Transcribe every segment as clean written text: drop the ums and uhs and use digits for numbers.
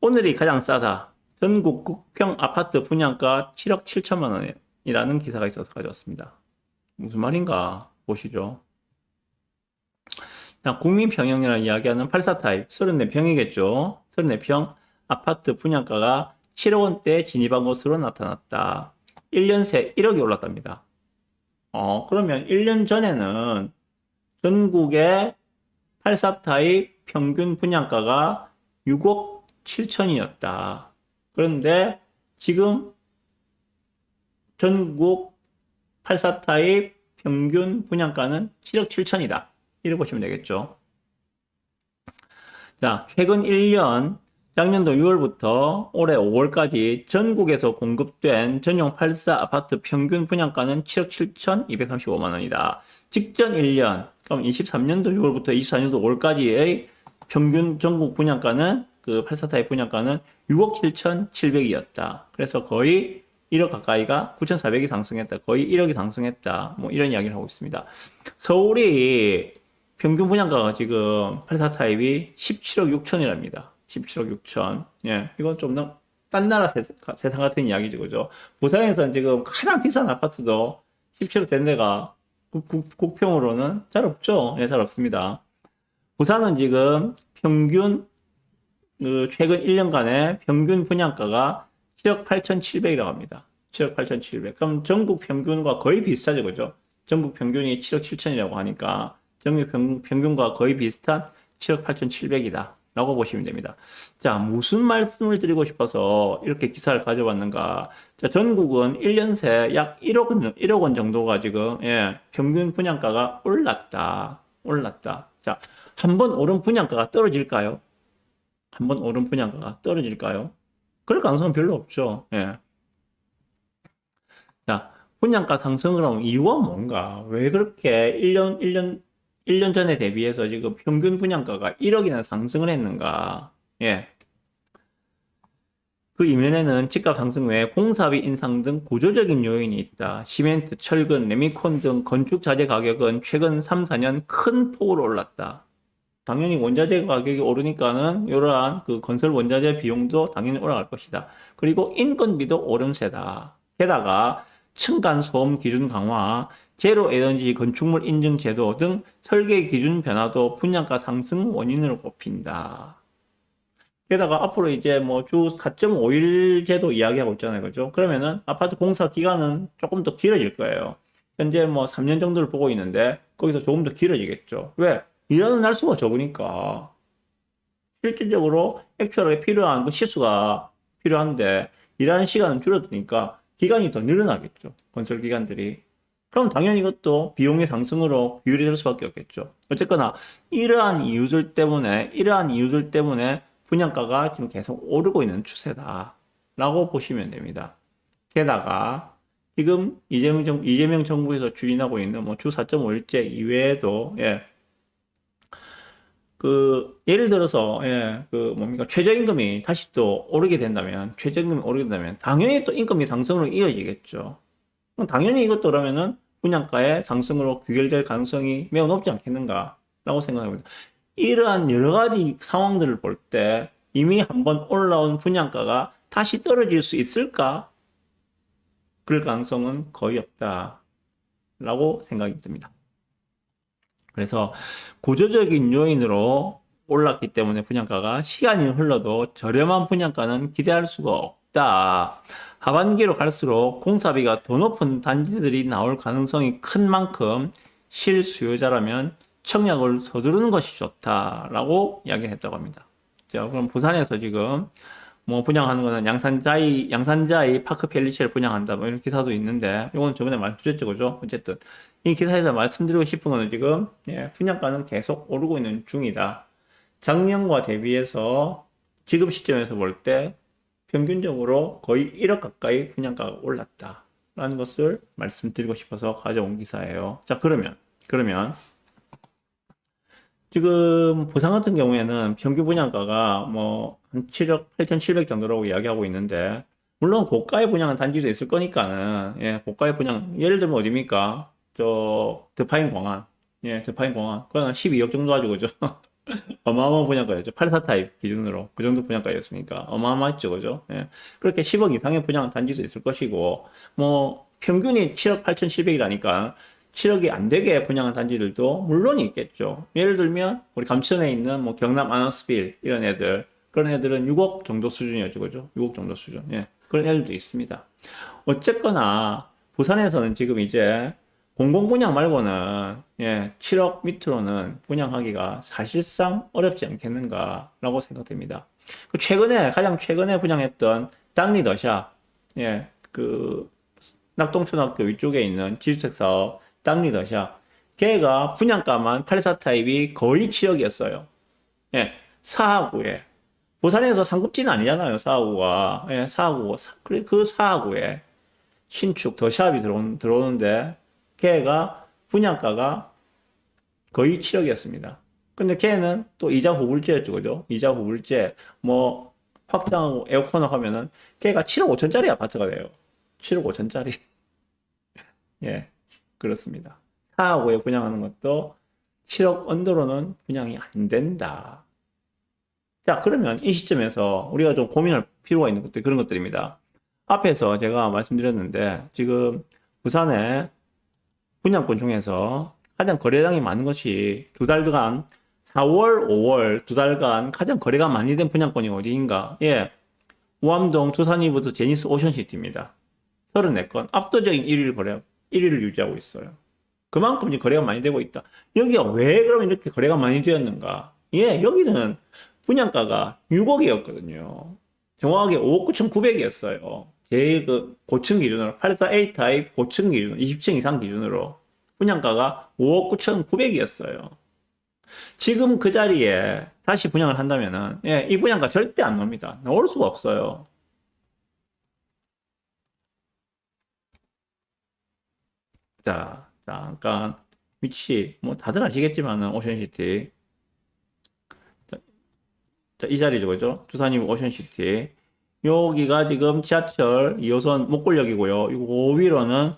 오늘이 가장 싸다. 전국 국평 아파트 분양가 7억 7천만 원이라는 기사가 있어서 가져왔습니다. 무슨 말인가 보시죠. 국민평형이라는 이야기하는 84 타입 34평이겠죠. 34평 아파트 분양가가 7억 원대에 진입한 것으로 나타났다. 1년 새 1억이 올랐답니다. 그러면 1년 전에는 전국의 84 타입 평균 분양가가 6억 7천이었다. 그런데 지금 전국 84 타입 평균 분양가는 7억 7천이다. 이렇게 보시면 되겠죠. 자, 최근 1년 작년도 6월부터 올해 5월까지 전국에서 공급된 전용 84 아파트 평균 분양가는 7억 7천235만 원이다. 직전 1년, 그럼 23년도 6월부터 24년도 5월까지의 평균 전국 분양가는 그 84 타입 분양가는 6억 7천7백이었다. 그래서 거의 1억 가까이가 9,400이 상승했다. 거의 1억이 상승했다. 뭐 이런 이야기를 하고 있습니다. 서울이 평균 분양가가 지금 84 타입이 17억 6천이랍니다. 17억 6천. 예, 이건 좀 딴 나라 세상 같은 이야기죠, 그죠? 부산에서는 지금 가장 비싼 아파트도 17억 된 데가 국평으로는 잘 없죠. 예, 잘 없습니다. 부산은 지금 평균 최근 1년간의 평균 분양가가 7억 8천7백이라고 합니다. 7억 8천7백. 그럼 전국 평균과 거의 비슷하죠, 그죠? 전국 평균이 7억 7천이라고 하니까 전국 평균과 거의 비슷한 7억 8천7백이다. 라고 보시면 됩니다. 자, 무슨 말씀을 드리고 싶어서 이렇게 기사를 가져왔는가. 자, 전국은 1년 새 약 1억 원 정도가 지금, 예, 평균 분양가가 올랐다. 자, 한번 오른 분양가가 떨어질까요? 한번 오른 분양가가 떨어질까요? 그럴 가능성은 별로 없죠. 예. 자, 분양가 상승을 한 이유가 뭔가? 왜 그렇게 1년 전에 대비해서 지금 평균 분양가가 1억이나 상승을 했는가? 예. 그 이면에는 집값 상승 외에 공사비 인상 등 구조적인 요인이 있다. 시멘트, 철근, 레미콘 등 건축 자재 가격은 최근 3, 4년 큰 폭으로 올랐다. 당연히 원자재 가격이 오르니까는 이러한 그 건설 원자재 비용도 당연히 올라갈 것이다. 그리고 인건비도 오름세다. 게다가 층간 소음 기준 강화, 제로 에너지 건축물 인증 제도 등 설계 기준 변화도 분양가 상승 원인으로 꼽힌다. 게다가 앞으로 이제 뭐 주 4.5일 제도 이야기하고 있잖아요. 그죠? 그러면은 아파트 공사 기간은 조금 더 길어질 거예요. 현재 뭐 3년 정도를 보고 있는데 거기서 조금 더 길어지겠죠. 왜? 일하는 날수가 적으니까. 실질적으로 액츄얼하게 필요한 그 시수가 필요한데 일하는 시간은 줄어드니까 기간이 더 늘어나겠죠. 건설 기간들이. 그럼 당연히 이것도 비용의 상승으로 비율이 될 수밖에 없겠죠. 어쨌거나 이러한 이유들 때문에 분양가가 지금 계속 오르고 있는 추세다 라고 보시면 됩니다. 게다가 지금 이재명 정부에서 추진하고 있는 뭐 주 4.5일제 이외에도, 예, 예를 들어서, 예, 최저임금이 다시 또 오르게 된다면, 당연히 또 임금이 상승으로 이어지겠죠. 그럼 당연히 이것도 그러면은 분양가의 상승으로 귀결될 가능성이 매우 높지 않겠는가라고 생각합니다. 이러한 여러 가지 상황들을 볼 때 이미 한번 올라온 분양가가 다시 떨어질 수 있을까? 그럴 가능성은 거의 없다라고 생각이 듭니다. 그래서 구조적인 요인으로 올랐기 때문에 분양가가 시간이 흘러도 저렴한 분양가는 기대할 수가 없다. 하반기로 갈수록 공사비가 더 높은 단지들이 나올 가능성이 큰 만큼 실수요자라면 청약을 서두르는 것이 좋다라고 이야기를 했다고 합니다. 자, 그럼 부산에서 지금 뭐 분양하는 거는 양산자이 파크 펠리체를 분양한다 뭐 이런 기사도 있는데 이건 저번에 말씀드렸죠, 그죠? 어쨌든 이 기사에서 말씀드리고 싶은 거는 지금, 예, 분양가는 계속 오르고 있는 중이다. 작년과 대비해서 지금 시점에서 볼 때 평균적으로 거의 1억 가까이 분양가가 올랐다 라는 것을 말씀드리고 싶어서 가져온 기사예요. 자, 그러면 지금 부산 같은 경우에는 평균 분양가가 뭐 한 7억 8,700 정도라고 이야기하고 있는데, 물론 고가의 분양은 단지도 있을 거니까는, 예, 고가의 분양, 예를 들면 어디입니까? 저, 드파인 공항. 예, 드파인 공항. 그거는 12억 정도 가지고, 그죠? 어마어마한 분양가였죠. 84 타입 기준으로 그 정도 분양가였으니까 어마어마했죠, 그죠? 예. 그렇게 10억 이상의 분양 단지도 있을 것이고, 뭐 평균이 7억 8,700이라니까 7억이 안 되게 분양한 단지들도 물론 있겠죠. 예를 들면 우리 감천에 있는 뭐 경남 아너스빌 이런 애들, 그런 애들은 6억 정도 수준이었죠, 그죠? 6억 정도 수준. 예. 그런 애들도 있습니다. 어쨌거나 부산에서는 지금 이제 공공 분양 말고는 7억 밑으로는 분양하기가 사실상 어렵지 않겠는가라고 생각됩니다. 가장 최근에 분양했던 땅리더샵, 그 낙동초등학교 위쪽에 있는 지주택 사업 땅리더샵, 걔가 분양가만 84 타입이 거의 7억이었어요. 사하구에 부산에서 상급지는 아니잖아요, 사하구가. 사하구, 그 사하구에 신축 더샵이 들어오는데 걔가 분양가가 거의 7억이었습니다. 근데 걔는 또 이자 후불제였죠, 그죠? 이자 후불제, 뭐, 확장하고 에어컨하고 하면은 걔가 7억 5천짜리 아파트가 돼요. 7억 5천짜리. 예, 그렇습니다. 4억에 분양하는 것도 7억 언더로는 분양이 안 된다. 자, 그러면 이 시점에서 우리가 좀 고민할 필요가 있는 것들, 그런 것들입니다. 앞에서 제가 말씀드렸는데, 지금 부산에 분양권 중에서 가장 거래량이 많은 것이 두 달간 4월, 5월 두 달간 가장 거래가 많이 된 분양권이 어디인가? 예, 우암동 두산이부터 제니스 오션시티입니다. 34건 압도적인 1위를 유지하고 있어요. 그만큼 이제 거래가 많이 되고 있다. 여기가 왜 그럼 이렇게 거래가 많이 되었는가? 예, 여기는 분양가가 6억이었거든요. 정확하게 5억 9,900이었어요. 제일 그 고층 기준으로 84A 타입 고층 기준 20층 이상 기준으로 분양가가 5억 9,900이었어요. 지금 그 자리에 다시 분양을 한다면은 이 분양가 절대 안 나옵니다. 나올 수가 없어요. 자, 잠깐 위치 뭐 다들 아시겠지만은 오션시티 자, 이 자리죠, 그죠? 두산이브 오션시티 여기가 지금 지하철 2호선 목골역이고요. 요 위로는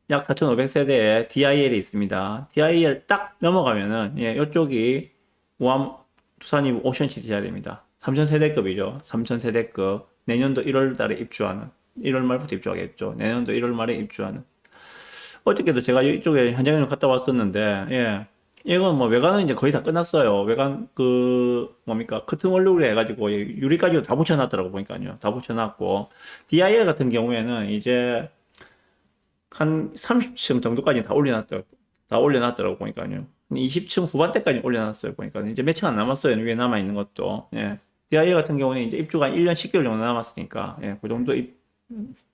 약 4,500세대의 DIL이 있습니다. DIL 딱 넘어가면은 이쪽이 우암 두산이브 오션시티 자리입니다. 3,000세대급이죠. 3,000세대급 내년도 1월 달에 입주하는 1월 말부터 입주하겠죠. 내년도 1월 말에 입주하는 어저께도 제가 이쪽에 현장을 갔다 왔었는데, 이건 뭐 외관은 이제 거의 다 끝났어요. 외관 뭡니까 커튼 원룸으로 해가지고 유리까지도 다 붙여놨더라고 보니까요. 다 붙여놨고 DIL 같은 경우에는 이제 한 30층 정도까지 다 올려놨더라고 보니까요. 20층 후반대까지 올려놨어요 보니까 이제 몇 층 안 남았어요. 위에 남아 있는 것도. DIL 같은 경우는 이제 입주가 1년 10개월 정도 남았으니까 그 정도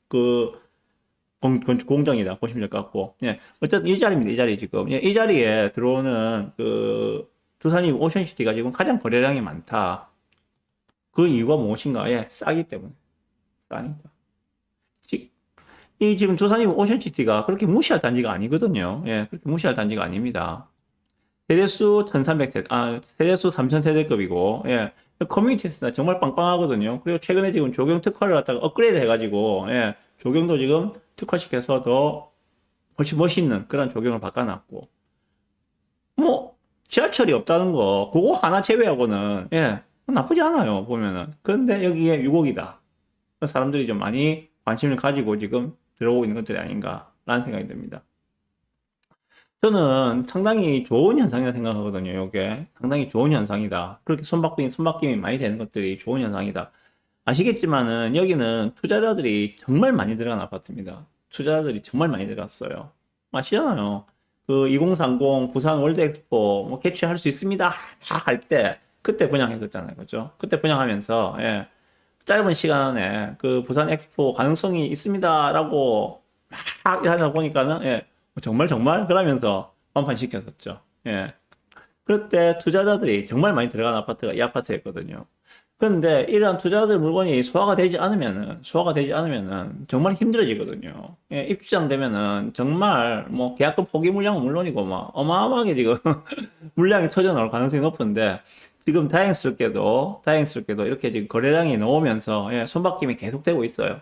그 공정이다 보시면 될 것 같고, 어쨌든 이 자리입니다. 이 자리 지금 이 자리에 들어오는 그 두산이 오션시티가 지금 가장 거래량이 많다. 그 이유가 무엇인가? 싸기 때문에. 싸니까. 이 지금 두산이 오션시티가 그렇게 무시할 단지가 아니거든요. 그렇게 무시할 단지가 아닙니다. 세대수 1300세대, 세대수 3000세대급이고, 커뮤니티 센터 정말 빵빵하거든요. 그리고 최근에 지금 조경 특화를 갖다가 업그레이드 해가지고, 조경도 지금 특화시켜서 더 훨씬 멋있는 그런 조경을 바꿔놨고, 뭐, 지하철이 없다는 거, 그거 하나 제외하고는, 나쁘지 않아요, 보면은. 그런데 여기에 6억이다. 사람들이 좀 많이 관심을 가지고 지금 들어오고 있는 것들이 아닌가라는 생각이 듭니다. 저는 상당히 좋은 현상이라 생각하거든요, 이게. 상당히 좋은 현상이다. 그렇게 손바뀜이 많이 되는 것들이 좋은 현상이다. 아시겠지만은 여기는 투자자들이 정말 많이 들어간 아파트입니다. 투자자들이 정말 많이 들어갔어요. 아시잖아요. 그 2030 부산 월드 엑스포 뭐 개최할 수 있습니다. 막 할 때 그때 분양했었잖아요. 그죠? 그때 분양하면서 짧은 시간에 그 부산 엑스포 가능성이 있습니다라고 막 하다 보니까는 정말 그러면서 완판시켰었죠. 그럴 때 투자자들이 정말 많이 들어간 아파트가 이 아파트였거든요. 그런데 이러한 투자들 물건이 소화가 되지 않으면은 정말 힘들어지거든요. 입주장 되면은 정말 뭐 계약금 포기 물량은 물론이고 막 어마어마하게 지금 물량이 터져 나올 가능성이 높은데 지금 다행스럽게도 이렇게 지금 거래량이 나오면서 손바뀜이 계속되고 있어요.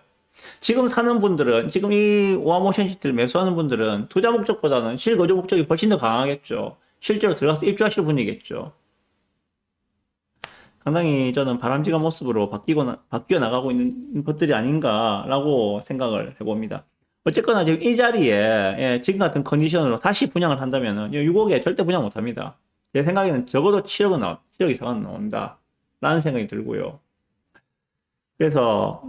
지금 사는 분들은 지금 이 오아모션시티를 매수하는 분들은 투자 목적보다는 실거주 목적이 훨씬 더 강하겠죠. 실제로 들어가서 입주하실 분이겠죠. 상당히 저는 바람직한 모습으로 바뀌어 나가고 있는 것들이 아닌가라고 생각을 해봅니다. 어쨌거나 지금 이 자리에 예, 지금 같은 컨디션으로 다시 분양을 한다면은 6억에 절대 분양 못 합니다. 제 생각에는 적어도 7억 이상은 나온다. 라는 생각이 들고요. 그래서,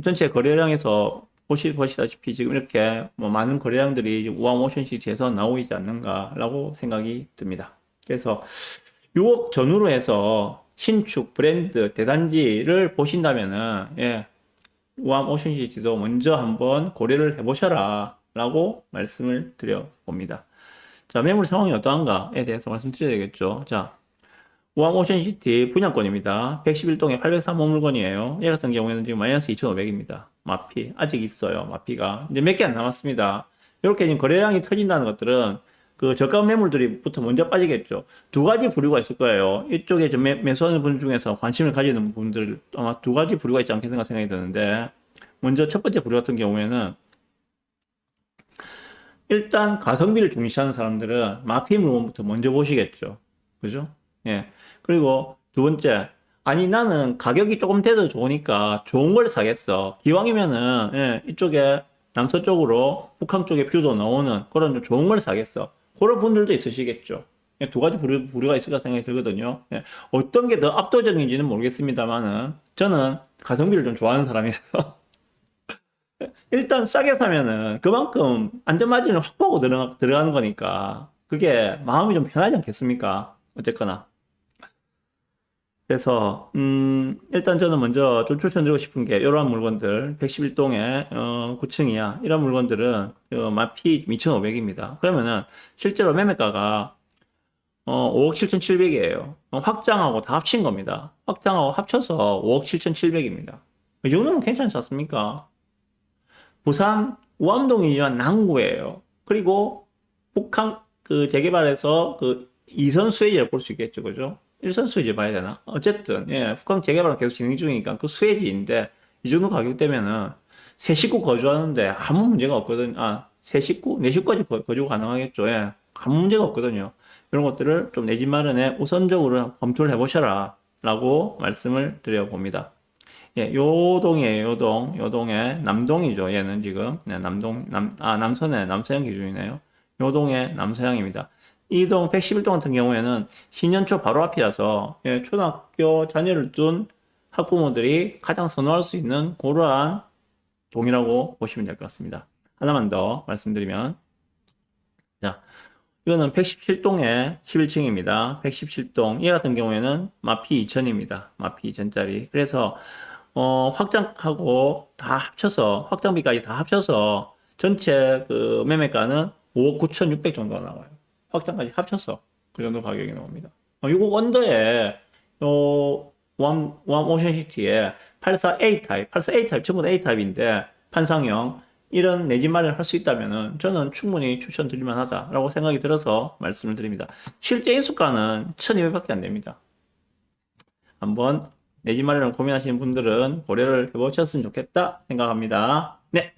전체 거래량에서 보시다시피 지금 이렇게 뭐 많은 거래량들이 우아모션시티에서 나오고 있지 않는가라고 생각이 듭니다. 그래서 6억 전후로 해서 신축, 브랜드, 대단지를 보신다면은, 예, 우아모션시티도 먼저 한번 고려를 해보셔라 라고 말씀을 드려봅니다. 자, 매물 상황이 어떠한가에 대해서 말씀드려야 되겠죠. 자, 우아모션시티 분양권입니다. 111동에 803호 물건이에요. 얘 같은 경우에는 지금 마이너스 2,500입니다. 마피. 아직 있어요. 마피가. 이제 몇 개 안 남았습니다. 이렇게 지금 거래량이 터진다는 것들은 그 저가 매물들이부터 먼저 빠지겠죠. 두 가지 부류가 있을 거예요. 이쪽에 매수하는 분 중에서 관심을 가지는 분들 아마 두 가지 부류가 있지 않겠는가 생각이 드는데, 먼저 첫 번째 부류 같은 경우에는 일단 가성비를 중시하는 사람들은 마피 물건부터 먼저 보시겠죠. 그죠? 예. 그리고 두 번째, 아니 나는 가격이 조금 돼도 좋으니까 좋은 걸 사겠어. 기왕이면은 예, 이쪽에 남서쪽으로 북한 쪽에 뷰도 나오는 그런 좀 좋은 걸 사겠어. 그런 분들도 있으시겠죠. 예, 두 가지 부류가 있을까 생각이 들거든요. 예, 어떤 게 더 압도적인지는 모르겠습니다만은 저는 가성비를 좀 좋아하는 사람이라서 일단 싸게 사면은 그만큼 안전마진을 확보하고 들어가는 거니까 그게 마음이 좀 편하지 않겠습니까? 어쨌거나. 그래서 일단 저는 먼저 좀 추천드리고 싶은 게 이러한 물건들 111동에 9층 이하 이런 물건들은 마피 2,500입니다. 그러면은 실제로 매매가가 5억 7,700이에요. 확장하고 다 합친 겁니다. 확장하고 합쳐서 5억 7,700입니다. 이 정도면 괜찮지 않습니까? 부산 우암동이지만 남구예요. 그리고 북한 그 재개발에서 그 2선 수혜지를 볼 수 있겠죠. 그죠? 1선 수혜지 봐야 되나? 어쨌든, 예, 북한 재개발은 계속 진행 중이니까 그 수혜지인데 이 정도 가격대면은 세 식구 거주하는데 아무 문제가 없거든. 아, 세 식구? 네 식구까지 거주 가능하겠죠. 예. 아무 문제가 없거든요. 이런 것들을 좀 내 집 마련에 우선적으로 검토를 해보셔라. 라고 말씀을 드려봅니다. 예, 요 동이에요, 요 동에 남동이죠. 얘는 지금 네, 남서양 기준이네요. 요 동의 남서양입니다. 이 동 111동 같은 경우에는 신년초 바로 앞이라서 예, 초등학교 자녀를 둔 학부모들이 가장 선호할 수 있는 그러한 동이라고 보시면 될 것 같습니다. 하나만 더 말씀드리면, 자, 이거는 117동의 11층입니다. 117동 얘 같은 경우에는 마피 2000입니다. 마피 2000짜리. 그래서 확장하고 다 합쳐서, 확장비까지 다 합쳐서 전체 그 매매가는 5억 9,600 정도가 나와요. 확장까지 합쳐서 그 정도 가격이 나옵니다. 6억 언더에, 원 오션시티에 84A 타입, 84A 타입 전부 다 A 타입인데, 판상형, 이런 내 집 마련을 할 수 있다면은 저는 충분히 추천드릴 만하다라고 생각이 들어서 말씀을 드립니다. 실제 인수가는 1,200밖에 안 됩니다. 한번 내 집 마련을 고민하시는 분들은 고려를 해보셨으면 좋겠다 생각합니다. 네.